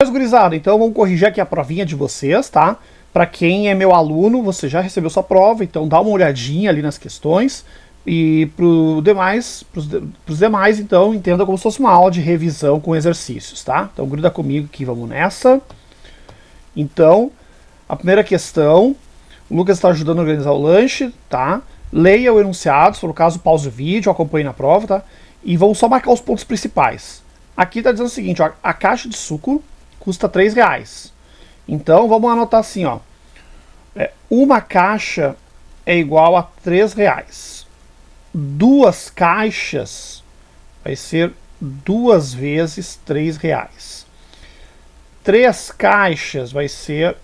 Mas, gurizada, então vamos corrigir aqui a provinha de vocês, tá? Para quem é meu aluno, você já recebeu sua prova, então dá uma olhadinha ali nas questões. E pros demais, então, entenda como se fosse uma aula de revisão com exercícios, tá? Então gruda comigo aqui, vamos nessa. Então, a primeira questão, o Lucas está ajudando a organizar o lanche, tá? Leia o enunciado, se for o caso, pause o vídeo, acompanhe na prova, tá? E vamos só marcar os pontos principais. Aqui está dizendo o seguinte, ó, a caixa de suco custa R$3. Então vamos anotar assim, ó. Uma caixa é igual a R$3. Duas caixas vai ser 2 vezes R$3. 3 caixas vai ser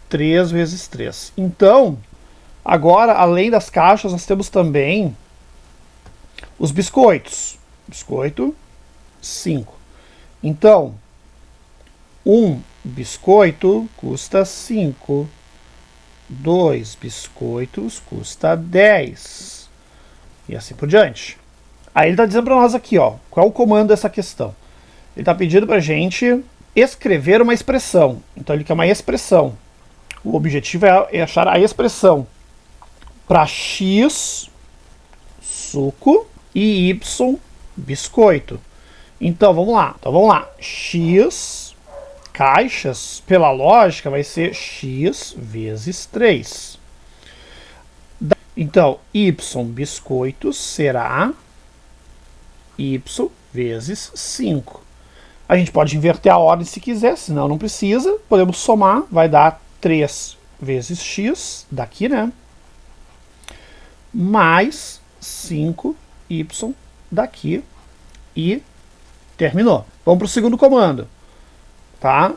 3 vezes 3. Então, agora, além das caixas, nós temos também os biscoitos. Biscoito, 5. Então, um biscoito custa 5. 2 biscoitos custa 10. E assim por diante. Aí ele está dizendo para nós aqui, ó, qual é o comando dessa questão. Ele está pedindo para a gente escrever uma expressão. Então ele quer uma expressão. O objetivo é achar a expressão para x, suco, e y, biscoito. Então vamos lá. X caixas, pela lógica, vai ser x vezes 3. Então, y biscoitos será y vezes 5. A gente pode inverter a ordem se quiser, senão não precisa. Podemos somar, vai dar 3 vezes x, daqui, né? Mais 5y daqui. E terminou. Vamos para o segundo comando. Tá?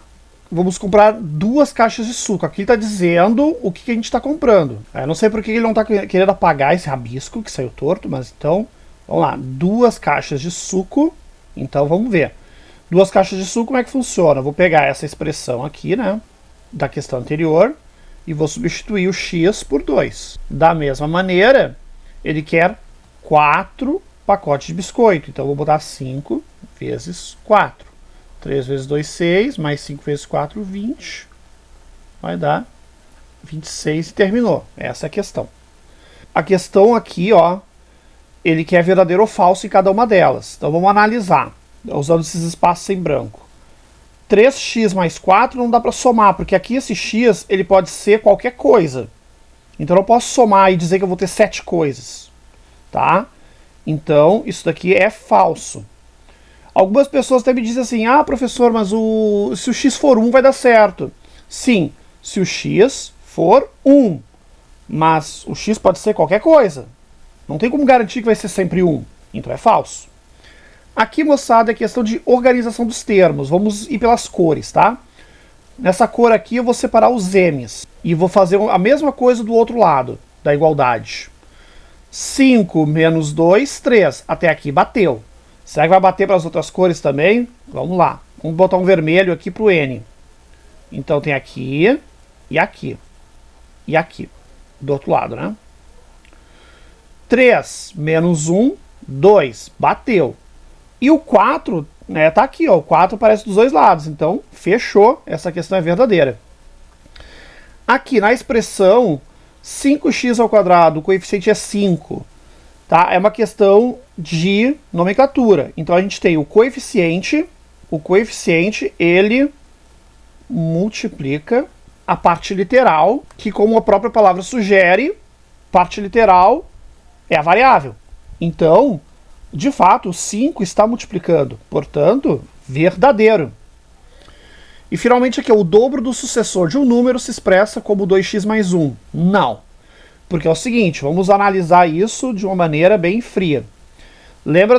Vamos comprar 2 caixas de suco. Aqui está dizendo o que a gente está comprando. Eu não sei porque ele não está querendo apagar esse rabisco que saiu torto, mas então, vamos lá. 2 caixas de suco. Então vamos ver. 2 caixas de suco, como é que funciona? Eu vou pegar essa expressão aqui, né, da questão anterior, e vou substituir o x por 2. Da mesma maneira, ele quer 4 pacotes de biscoito. Então eu vou botar 5 vezes 4. 3 vezes 2, 6, mais 5 vezes 4, 20. Vai dar 26 e terminou. Essa é a questão. A questão aqui, ó, ele quer verdadeiro ou falso em cada uma delas. Então vamos analisar, usando esses espaços em branco. 3x mais 4 não dá para somar, porque aqui esse x ele pode ser qualquer coisa. Então eu não posso somar e dizer que eu vou ter 7 coisas. Tá? Então isso daqui é falso. Algumas pessoas até me dizem assim, ah, professor, mas se o x for 1 vai dar certo. Sim, se o x for 1, mas o x pode ser qualquer coisa. Não tem como garantir que vai ser sempre 1, então é falso. Aqui, moçada, é questão de organização dos termos. Vamos ir pelas cores, tá? Nessa cor aqui eu vou separar os M's e vou fazer a mesma coisa do outro lado da igualdade. 5 menos 2, 3. Até aqui bateu. Será que vai bater para as outras cores também? Vamos lá. Vamos botar um vermelho aqui para o N. Então tem aqui e aqui. E aqui. Do outro lado, né? 3 menos 1, 2. Bateu. E o 4, né, tá aqui, ó. O 4 aparece dos dois lados. Então, fechou. Essa questão é verdadeira. Aqui na expressão 5x ao quadrado, o coeficiente é 5. Tá? É uma questão de nomenclatura. Então a gente tem o coeficiente ele multiplica a parte literal, que como a própria palavra sugere, parte literal é a variável. Então, de fato, o 5 está multiplicando, portanto, verdadeiro. E finalmente aqui, o dobro do sucessor de um número se expressa como 2x mais 1. Não. Porque é o seguinte, vamos analisar isso de uma maneira bem fria. Lembra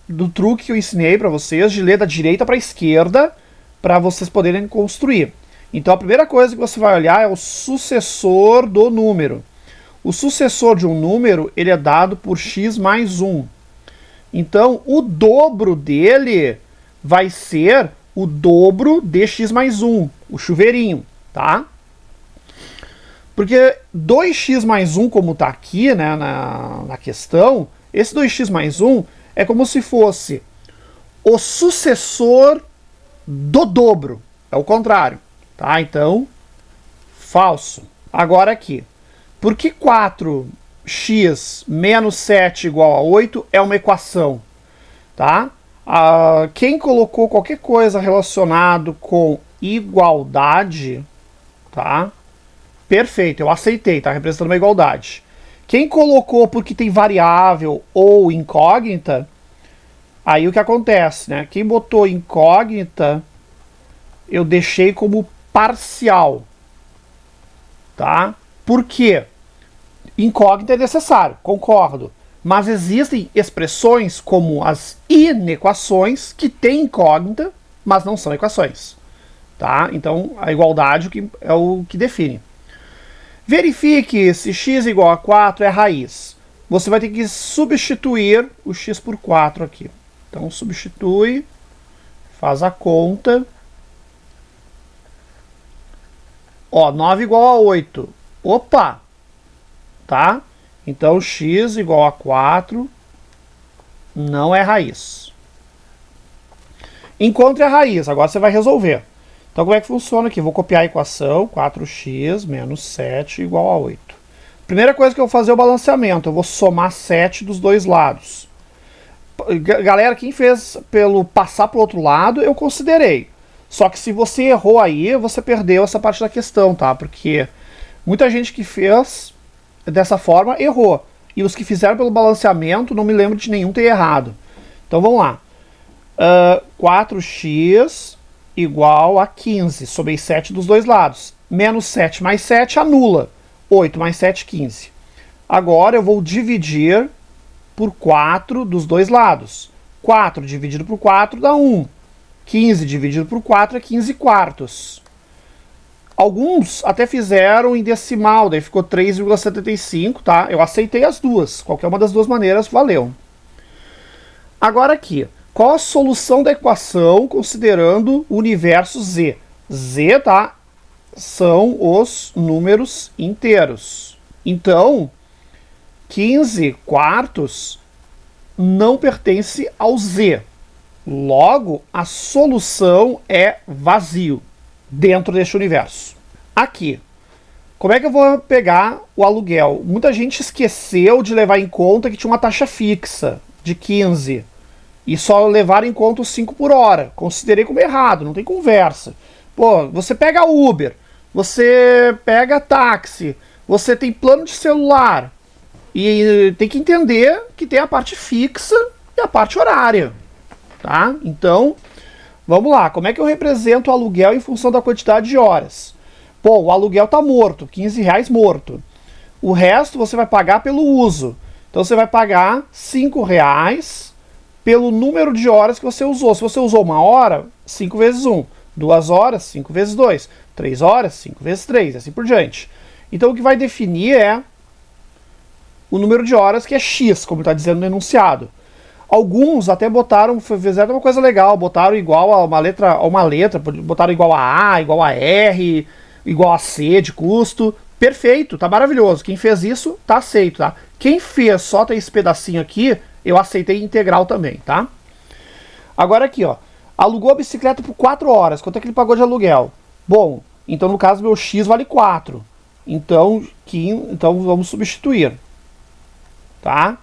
do truque que eu ensinei para vocês de ler da direita para a esquerda para vocês poderem construir. Então a primeira coisa que você vai olhar é o sucessor do número. O sucessor de um número ele é dado por x mais 1. Então o dobro dele vai ser o dobro de x mais 1, o chuveirinho, tá? Porque 2x mais 1, como está aqui, né, na questão, esse 2x mais 1 é como se fosse o sucessor do dobro. É o contrário, tá? Então, falso. Agora aqui. Por que 4x menos 7 igual a 8 é uma equação? Tá? Quem colocou qualquer coisa relacionado com igualdade, tá? Perfeito, eu aceitei, tá representando uma igualdade. Quem colocou porque tem variável ou incógnita, aí o que acontece, né? Quem botou incógnita, eu deixei como parcial, tá? Por quê? Incógnita é necessário, concordo. Mas existem expressões como as inequações que têm incógnita, mas não são equações, tá? Então a igualdade é o que define. Verifique se x igual a 4 é raiz. Você vai ter que substituir o x por 4 aqui. Então substitui, faz a conta. Ó, 9 igual a 8. Opa! Tá? Então x igual a 4 não é raiz. Encontre a raiz. Agora você vai resolver. Então como é que funciona aqui? Vou copiar a equação, 4x menos 7 igual a 8. Primeira coisa que eu vou fazer é o balanceamento. Eu vou somar 7 dos dois lados. Galera, quem fez pelo passar para o outro lado, eu considerei. Só que se você errou aí, você perdeu essa parte da questão, tá? Porque muita gente que fez dessa forma errou. E os que fizeram pelo balanceamento, não me lembro de nenhum ter errado. Então vamos lá. 4x igual a 15. Somei 7 dos dois lados. Menos 7 mais 7 anula. 8 mais 7, 15. Agora eu vou dividir por 4 dos dois lados. 4 dividido por 4 dá 1. 15 dividido por 4 é 15 quartos. Alguns até fizeram em decimal, daí ficou 3,75, tá? Eu aceitei as duas. Qualquer uma das duas maneiras valeu. Agora aqui. Qual a solução da equação considerando o universo z? Z, tá? São os números inteiros. Então, 15 quartos não pertence ao z. Logo, a solução é vazio dentro deste universo. Aqui. Como é que eu vou pegar o aluguel? Muita gente esqueceu de levar em conta que tinha uma taxa fixa de 15. E só levar em conta os 5 por hora. Considerei como errado, não tem conversa. Pô, você pega Uber, você pega táxi, você tem plano de celular. E tem que entender que tem a parte fixa e a parte horária. Tá? Então, vamos lá. Como é que eu represento o aluguel em função da quantidade de horas? Pô, o aluguel tá morto, 15 reais morto. O resto você vai pagar pelo uso. Então você vai pagar 5 reais pelo número de horas que você usou. Se você usou 1 hora, 5 vezes 1. 2 horas, 5 vezes 2. 3 horas, 5 vezes 3, assim por diante. Então o que vai definir é o número de horas, que é x, como está dizendo no enunciado. Alguns até botaram, fizeram uma coisa legal, botaram igual a uma letra, botaram igual a A, igual a R, igual a C de custo. Perfeito, tá maravilhoso. Quem fez isso, tá aceito, tá? Quem fez só tem esse pedacinho aqui, eu aceitei integral também, tá? Agora aqui, ó. Alugou a bicicleta por 4 horas. Quanto é que ele pagou de aluguel? Bom, então no caso meu x vale 4. Então vamos substituir. Tá?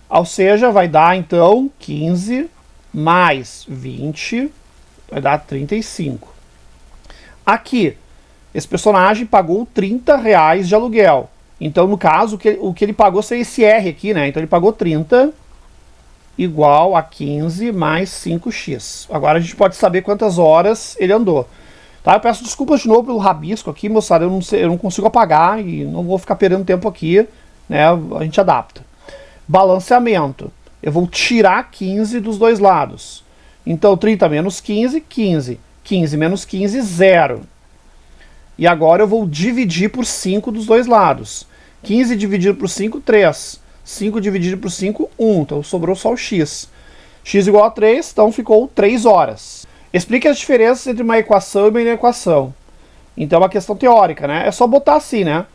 Ou seja, vai dar então 15 mais 20, vai dar 35. Aqui, esse personagem pagou 30 reais de aluguel. Então, no caso, o que ele pagou seria esse R aqui, né? Então ele pagou 30 igual a 15 mais 5x. Agora a gente pode saber quantas horas ele andou. Tá? Eu peço desculpas de novo pelo rabisco aqui, moçada. Eu não consigo apagar e não vou ficar perdendo tempo aqui, né? A gente adapta. Balanceamento. Eu vou tirar 15 dos dois lados. Então 30 menos 15, 15. 15 menos 15, 0. E agora eu vou dividir por 5 dos dois lados. 15 dividido por 5, 3. 5 dividido por 5, 1. Então sobrou só o x. X igual a 3, então ficou 3 horas. Explique as diferenças entre uma equação e uma inequação. Então é uma questão teórica, né? É só botar assim, né?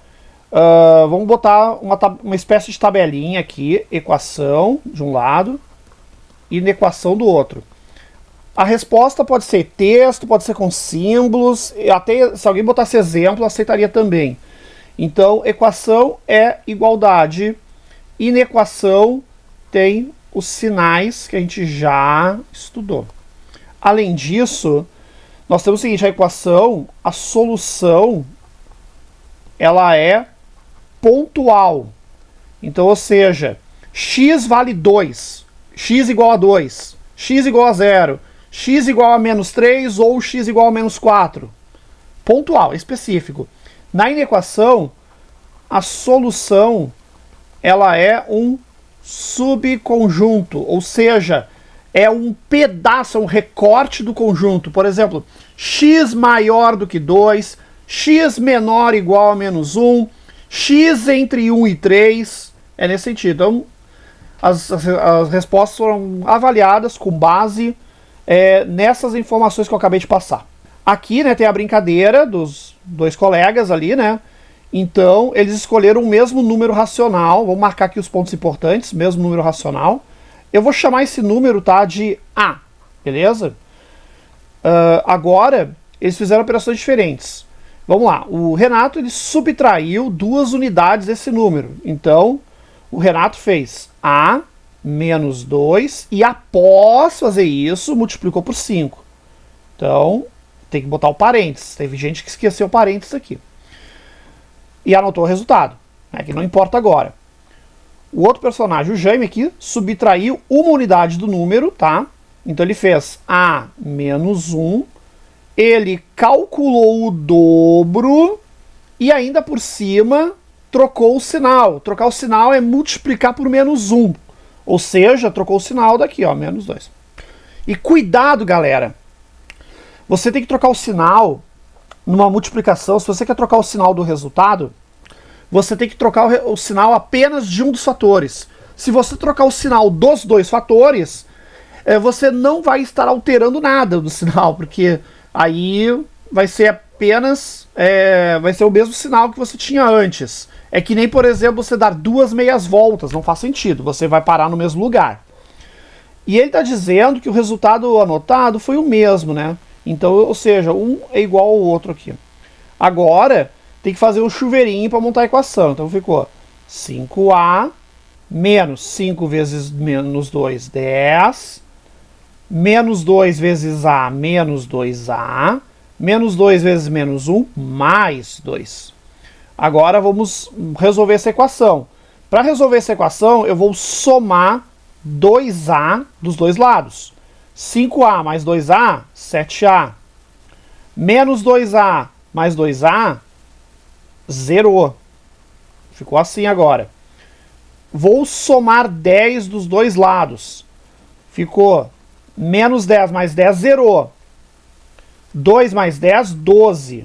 Vamos botar uma espécie de tabelinha aqui. Equação de um lado e inequação do outro. A resposta pode ser texto, pode ser com símbolos, e até se alguém botasse exemplo, aceitaria também. Então, equação é igualdade. Inequação tem os sinais que a gente já estudou. Além disso, nós temos o seguinte, a equação, a solução, ela é pontual. Então, ou seja, x vale 2, x igual a 2, x igual a 0, x igual a menos 3 ou x igual a menos 4. Pontual, específico. Na inequação, a solução, ela é um subconjunto, ou seja, é um pedaço, é um recorte do conjunto. Por exemplo, x maior do que 2, x menor ou igual a menos 1, x entre 1 e 3, é nesse sentido. Então, as respostas foram avaliadas com base nessas informações que eu acabei de passar. Aqui, né, tem a brincadeira dos dois colegas ali, né? Então, eles escolheram o mesmo número racional. Vou marcar aqui os pontos importantes, mesmo número racional. Eu vou chamar esse número, tá, de A, beleza? Agora, eles fizeram operações diferentes. Vamos lá, o Renato ele subtraiu 2 unidades desse número. Então, o Renato fez A menos 2 e após fazer isso, multiplicou por 5. Então, tem que botar o parênteses. Teve gente que esqueceu o parênteses aqui. E anotou o resultado, né, que não importa agora. O outro personagem, o Jaime aqui, subtraiu uma unidade do número, tá? Então ele fez A menos 1, ele calculou o dobro e ainda por cima trocou o sinal. Trocar o sinal é multiplicar por menos 1, ou seja, trocou o sinal daqui, ó, menos 2. E cuidado, galera, você tem que trocar o sinal numa multiplicação. Se você quer trocar o sinal do resultado, você tem que trocar o sinal apenas de um dos fatores. Se você trocar o sinal dos dois fatores, você não vai estar alterando nada do sinal, porque aí vai ser apenas vai ser o mesmo sinal que você tinha antes. É que nem, por exemplo, você dar 2 meias voltas, não faz sentido, você vai parar no mesmo lugar. E ele está dizendo que o resultado anotado foi o mesmo, né? Então, ou seja, um é igual ao outro aqui. Agora, tem que fazer um chuveirinho para montar a equação. Então ficou 5A menos 5 vezes menos 2, 10. Menos 2 vezes A, menos 2A. Menos 2 vezes menos 1, mais 2. Agora vamos resolver essa equação. Para resolver essa equação, eu vou somar 2A dos dois lados. 5A mais 2A, 7A. Menos 2A mais 2A, zerou. Ficou assim agora. Vou somar 10 dos dois lados. Ficou menos 10 mais 10, zerou. 2 mais 10, 12.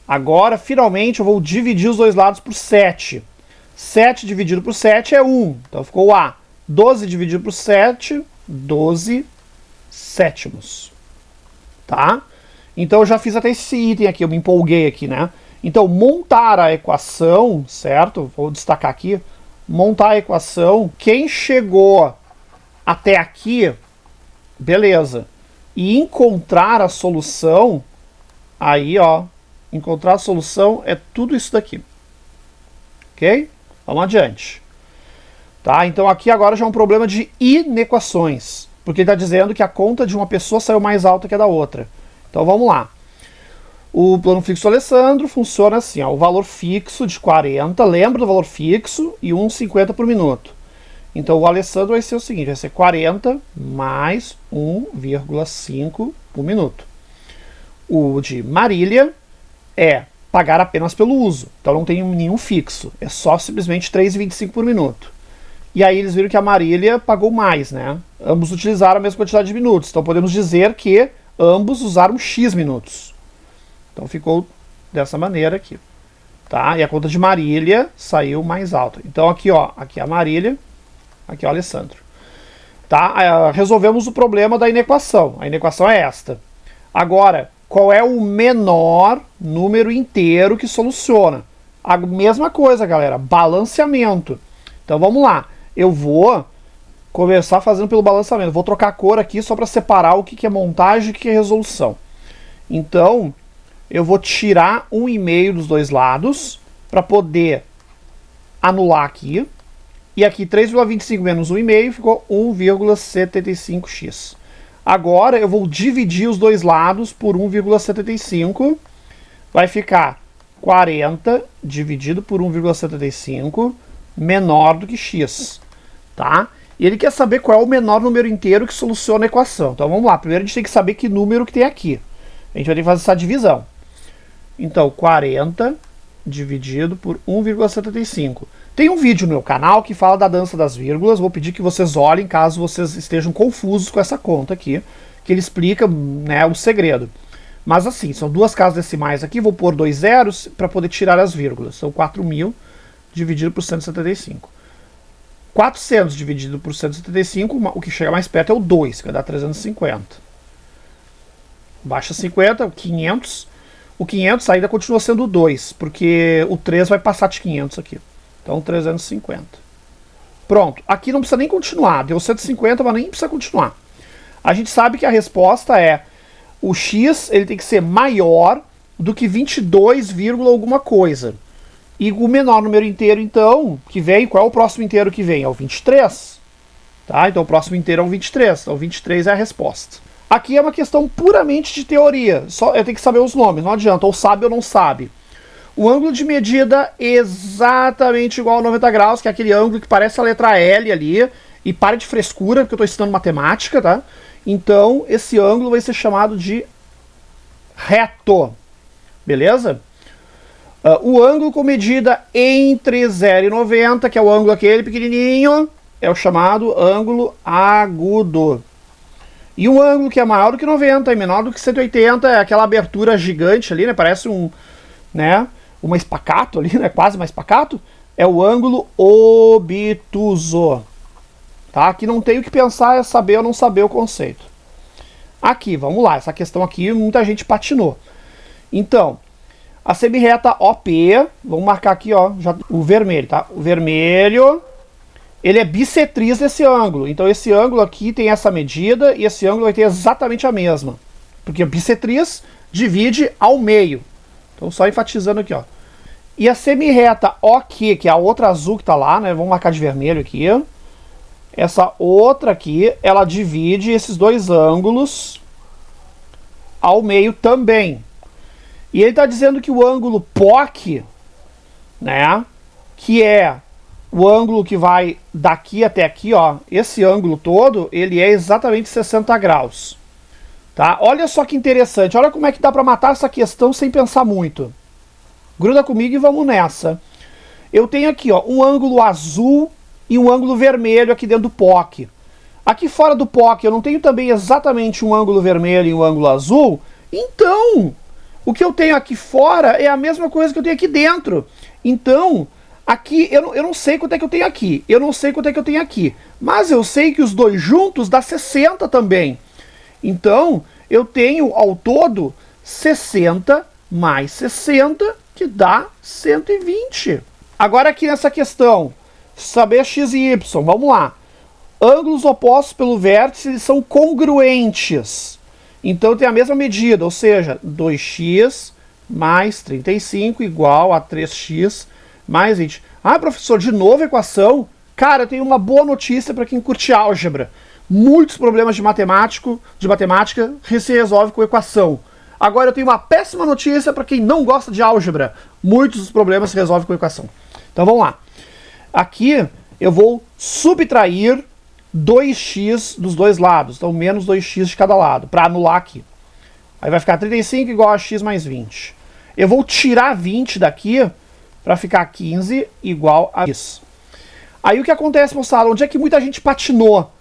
Agora, finalmente, eu vou dividir os dois lados por 7. 7 dividido por 7 é 1. Então ficou A. 12 dividido por 7, 12 sétimos. Tá? Então eu já fiz até esse item aqui, eu me empolguei aqui, né? Então, montar a equação, certo? Vou destacar aqui. Montar a equação. Quem chegou até aqui, beleza. E encontrar a solução, aí, ó. Encontrar a solução é tudo isso daqui. Ok? Vamos adiante. Tá? Então aqui agora já é um problema de inequações. Porque ele está dizendo que a conta de uma pessoa saiu mais alta que a da outra. Então vamos lá. O plano fixo do Alessandro funciona assim, ó, o valor fixo de 40, lembra do valor fixo, e 1,50 por minuto. Então o Alessandro vai ser o seguinte, vai ser 40 mais 1,5 por minuto. O de Marília é pagar apenas pelo uso, então não tem nenhum fixo, é só simplesmente 3,25 por minuto. E aí eles viram que a Marília pagou mais, né? Ambos utilizaram a mesma quantidade de minutos, então podemos dizer que ambos usaram X minutos. Então ficou dessa maneira aqui, tá? E a conta de Marília saiu mais alta. Então aqui, ó, aqui é a Marília, aqui é o Alessandro. Tá? Resolvemos o problema da inequação. A inequação é esta. Agora, qual é o menor número inteiro que soluciona? A mesma coisa, galera, balanceamento. Então vamos lá. Eu vou começar fazendo pelo balançamento. Vou trocar a cor aqui só para separar o que é montagem e o que é resolução. Então, eu vou tirar 1,5 dos dois lados para poder anular aqui. E aqui 3,25 menos 1,5 ficou 1,75x. Agora eu vou dividir os dois lados por 1,75. Vai ficar 40 dividido por 1,75 menor do que x. Tá? E ele quer saber qual é o menor número inteiro que soluciona a equação. Então vamos lá. Primeiro a gente tem que saber que número que tem aqui. A gente vai ter que fazer essa divisão. Então 40 dividido por 1,75. Tem um vídeo no meu canal que fala da dança das vírgulas. Vou pedir que vocês olhem caso vocês estejam confusos com essa conta aqui. Que ele explica, né, o segredo. Mas assim, são duas casas decimais aqui. Vou pôr 2 zeros para poder tirar as vírgulas. São 4.000 dividido por 175. 400 dividido por 175, o que chega mais perto é o 2, que vai dar 350. Baixa 50, 500. O 500 ainda continua sendo o 2, porque o 3 vai passar de 500 aqui. Então 350. Pronto, aqui não precisa nem continuar. Deu 150, mas nem precisa continuar. A gente sabe que a resposta é o x ele tem que ser maior do que 22, alguma coisa. E o menor número inteiro, então, que vem, qual é o próximo inteiro que vem? É o 23. Tá? Então o próximo inteiro é o 23. Então o 23 é a resposta. Aqui é uma questão puramente de teoria. Só eu tenho que saber os nomes, não adianta. Ou sabe ou não sabe. O ângulo de medida exatamente igual a 90 graus, que é aquele ângulo que parece a letra L ali. E pare de frescura, porque eu estou ensinando matemática, tá? Então esse ângulo vai ser chamado de reto. Beleza? O ângulo com medida entre 0 e 90, que é o ângulo aquele pequenininho, é o chamado ângulo agudo. E um ângulo que é maior do que 90 e menor do que 180 é aquela abertura gigante ali, né? Parece uma espacato ali, né? Quase uma espacato. É o ângulo obtuso. Tá? Aqui não tem o que pensar, é saber ou não saber o conceito. Aqui, vamos lá. Essa questão aqui muita gente patinou. Então, a semirreta OP, vamos marcar aqui, ó, já, o vermelho, tá? O vermelho, ele é bissetriz desse ângulo. Então esse ângulo aqui tem essa medida e esse ângulo vai ter exatamente a mesma. Porque a bissetriz divide ao meio. Então só enfatizando aqui, ó. E a semirreta OK, que é a outra azul que tá lá, né? Vamos marcar de vermelho aqui. Essa outra aqui, ela divide esses dois ângulos ao meio também. E ele está dizendo que o ângulo POC, né, que é o ângulo que vai daqui até aqui, ó, esse ângulo todo, ele é exatamente 60 graus. Tá? Olha só que interessante, olha como é que dá para matar essa questão sem pensar muito. Gruda comigo e vamos nessa. Eu tenho aqui, ó, um ângulo azul e um ângulo vermelho aqui dentro do POC. Aqui fora do POC eu não tenho também exatamente um ângulo vermelho e um ângulo azul, então o que eu tenho aqui fora é a mesma coisa que eu tenho aqui dentro. Então, aqui eu não sei quanto é que eu tenho aqui. Eu não sei quanto é que eu tenho aqui. Mas eu sei que os dois juntos dá 60 também. Então, eu tenho ao todo 60 mais 60, que dá 120. Agora aqui nessa questão, saber x e y. Vamos lá. Ângulos opostos pelo vértice eles são congruentes. Então tem a mesma medida, ou seja, 2x mais 35 igual a 3x mais 20. Ah, professor, de novo a equação? Cara, eu tenho uma boa notícia para quem curte álgebra. Muitos problemas de matemática se resolvem com equação. Agora eu tenho uma péssima notícia para quem não gosta de álgebra. Muitos dos problemas se resolvem com equação. Então vamos lá. Aqui eu vou subtrair 2x dos dois lados, então menos 2x de cada lado, para anular aqui. Aí vai ficar 35 igual a x mais 20. Eu vou tirar 20 daqui para ficar 15 igual a isso. Aí o que acontece, moçada? Onde é que muita gente patinou?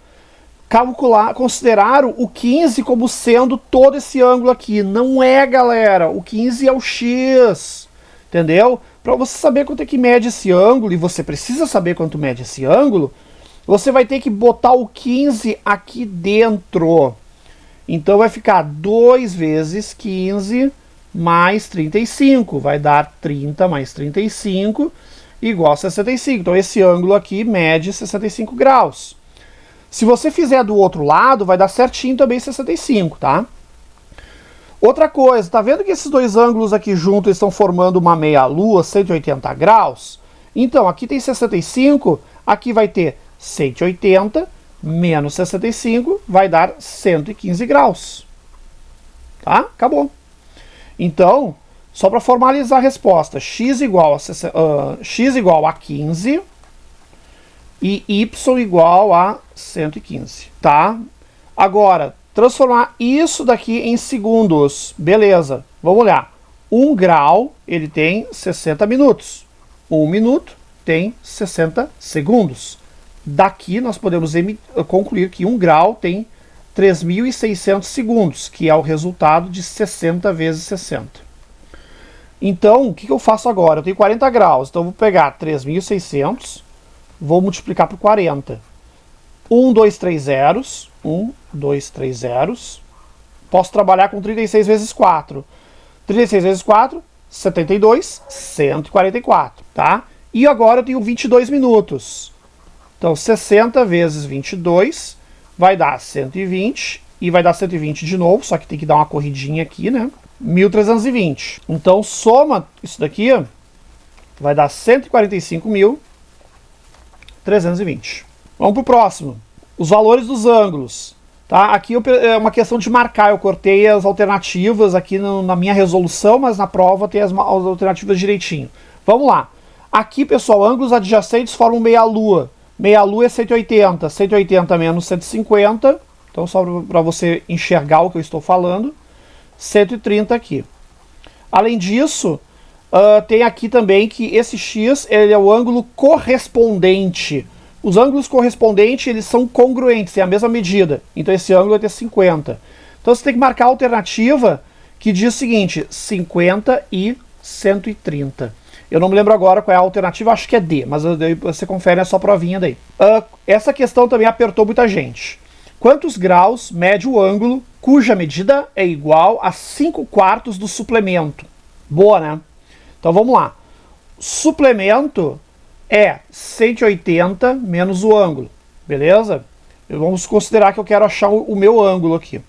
Consideraram o 15 como sendo todo esse ângulo aqui. Não é, galera. O 15 é o x. Entendeu? Para você saber quanto é que mede esse ângulo, e você precisa saber quanto mede esse ângulo, você vai ter que botar o 15 aqui dentro. Então vai ficar 2 vezes 15 mais 35. Vai dar 30 mais 35 igual a 65. Então esse ângulo aqui mede 65 graus. Se você fizer do outro lado, vai dar certinho também 65, tá? Outra coisa, tá vendo que esses dois ângulos aqui juntos estão formando uma meia-lua, 180 graus? Então, aqui tem 65, aqui vai ter 180 menos 65, vai dar 115 graus. Tá? Acabou. Então, só para formalizar a resposta, x igual a 15 e y igual a 115, tá? Agora, transformar isso daqui em segundos. Beleza, vamos olhar. 1 grau, ele tem 60 minutos. 1 minuto tem 60 segundos. Daqui nós podemos concluir que 1 grau tem 3.600 segundos, que é o resultado de 60 vezes 60. Então, o que eu faço agora? Eu tenho 40 graus, então eu vou pegar 3.600, vou multiplicar por 40. 1, 2, 3 zeros. 1, 2, 3 zeros. Posso trabalhar com 36 vezes 4. 36 vezes 4, 72, 144, tá? E agora eu tenho 22 minutos. Então, 60 vezes 22 vai dar 120, e vai dar 120 de novo, só que tem que dar uma corridinha aqui, né? 1.320. Então, soma isso daqui, vai dar 145.320. Vamos pro próximo. Os valores dos ângulos. Tá? Aqui é uma questão de marcar. Eu cortei as alternativas aqui na minha resolução, mas na prova tem as alternativas direitinho. Vamos lá. Aqui, pessoal, ângulos adjacentes formam meia-lua. Meia-lua é 180. 180 menos 150. Então, só para você enxergar o que eu estou falando. 130 aqui. Além disso, tem aqui também que esse x ele é o ângulo correspondente. Os ângulos correspondentes eles são congruentes, têm a mesma medida. Então esse ângulo vai ter 50. Então você tem que marcar a alternativa que diz o seguinte, 50 e 130. Eu não me lembro agora qual é a alternativa, acho que é D, mas você confere essa provinha daí. Essa questão também apertou muita gente. Quantos graus mede o ângulo cuja medida é igual a 5/4 do suplemento? Boa, né? Então vamos lá. Suplemento é 180 menos o ângulo, beleza? Vamos considerar que eu quero achar o meu ângulo aqui.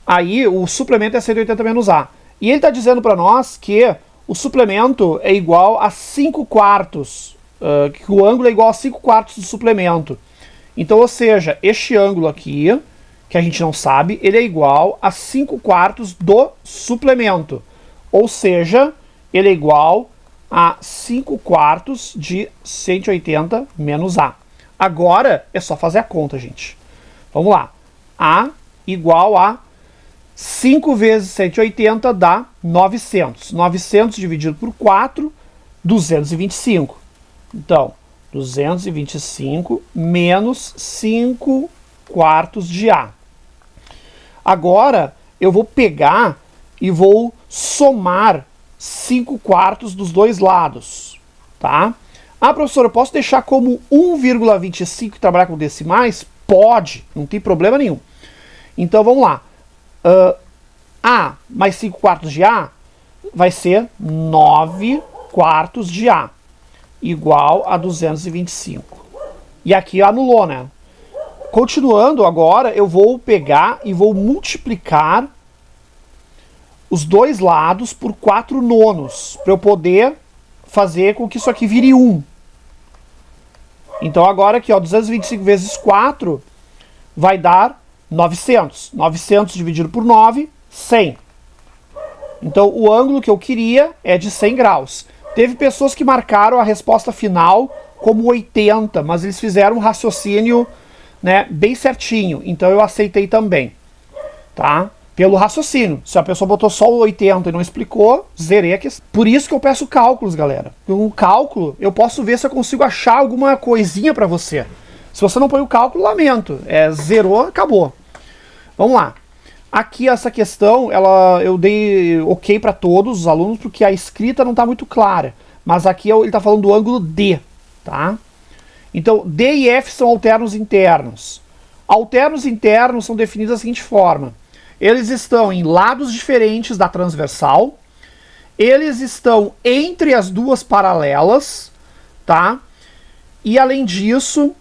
Aí o suplemento é 180 menos A. E ele está dizendo para nós que o suplemento é igual a 5/4, que o ângulo é igual a 5/4 do suplemento. Então, ou seja, este ângulo aqui, que a gente não sabe, ele é igual a 5/4 do suplemento. Ou seja, ele é igual a 5/4 de 180 menos A. Agora é só fazer a conta, gente. Vamos lá. A igual a 5 vezes 180 dá 900. 900 dividido por 4, 225. Então, 225 menos 5/4 de A. Agora, eu vou pegar e vou somar 5/4 dos dois lados, tá? Ah, professor, eu posso deixar como 1,25 e trabalhar com decimais? Pode, não tem problema nenhum. Então, vamos lá. A mais 5/4 de A vai ser 9/4 de A, igual a 225. E aqui anulou, né? Continuando agora, eu vou pegar e vou multiplicar os dois lados por 4/9, para eu poder fazer com que isso aqui vire 1. Então agora aqui, ó, 225 vezes 4 vai dar 900. 900 dividido por 9, 100. Então o ângulo que eu queria é de 100 graus. Teve pessoas que marcaram a resposta final como 80, mas eles fizeram um raciocínio, né, bem certinho. Então eu aceitei também, tá? Pelo raciocínio. Se a pessoa botou só o 80 e não explicou, zerei a questão. Por isso que eu peço cálculos, galera. Com o cálculo, eu posso ver se eu consigo achar alguma coisinha para você. Se você não põe o cálculo, lamento. Zerou, acabou. Vamos lá. Aqui essa questão, eu dei ok para todos os alunos, porque a escrita não está muito clara. Mas aqui ele está falando do ângulo D, tá? Então, D e F são alternos internos. Alternos internos são definidos da seguinte forma. Eles estão em lados diferentes da transversal. Eles estão entre as duas paralelas, tá? E além disso,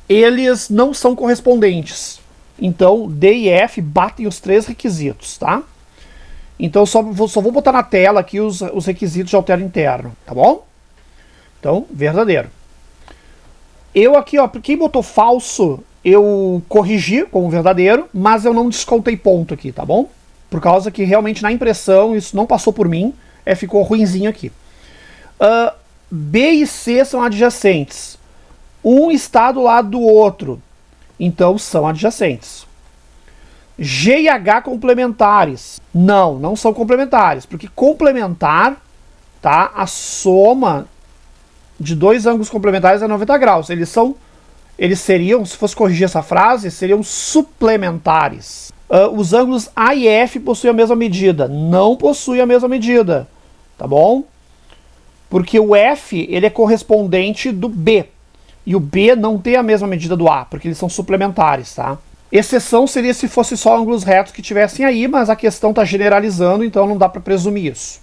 eles não são correspondentes. Então, D e F batem os 3 requisitos, tá? Então, só vou botar na tela aqui os requisitos de altero interno, tá bom? Então, verdadeiro. Eu aqui, ó, quem botou falso, eu corrigi como verdadeiro, mas eu não descontei ponto aqui, tá bom? Por causa que realmente na impressão isso não passou por mim, ficou ruinzinho aqui. B e C são adjacentes. Um está do lado do outro, então são adjacentes. G e H complementares. Não são complementares, porque complementar, tá? A soma de dois ângulos complementares é 90 graus. Eles seriam, se fosse corrigir essa frase, seriam suplementares. Os ângulos A e F possuem a mesma medida. Não possuem a mesma medida, tá bom? Porque o F ele é correspondente do B. E o B não tem a mesma medida do A, porque eles são suplementares, tá? Exceção seria se fosse só ângulos retos que tivessem aí, mas a questão está generalizando, então não dá para presumir isso.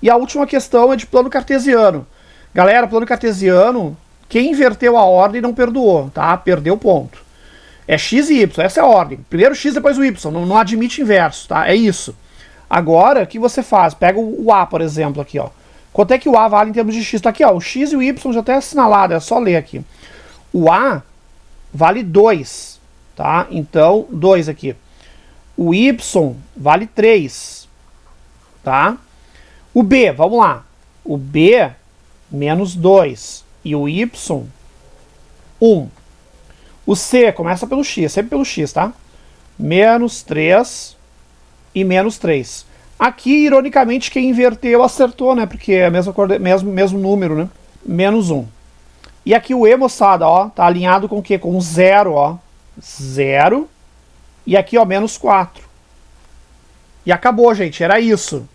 E a última questão é de plano cartesiano. Galera, plano cartesiano, quem inverteu a ordem não perdoou, tá? Perdeu ponto. É x e y, essa é a ordem. Primeiro x, depois o y, não admite inverso, tá? É isso. Agora, o que você faz? Pega o A, por exemplo, aqui, ó. Quanto é que o A vale em termos de x? Tá aqui, ó, o x e o y já está assinalado, é só ler aqui. O A vale 2, tá? Então, 2 aqui. O y vale 3, tá? O B, vamos lá. O B, menos 2. E o y, 1. O C começa pelo x, sempre pelo x, tá? Menos 3 e menos 3. Aqui, ironicamente, quem inverteu acertou, né? Porque é a mesmo número, né? Menos 1. E aqui o E, moçada, ó, tá alinhado com o quê? Com 0, ó. 0. E aqui, ó, menos 4. E acabou, gente. Era isso.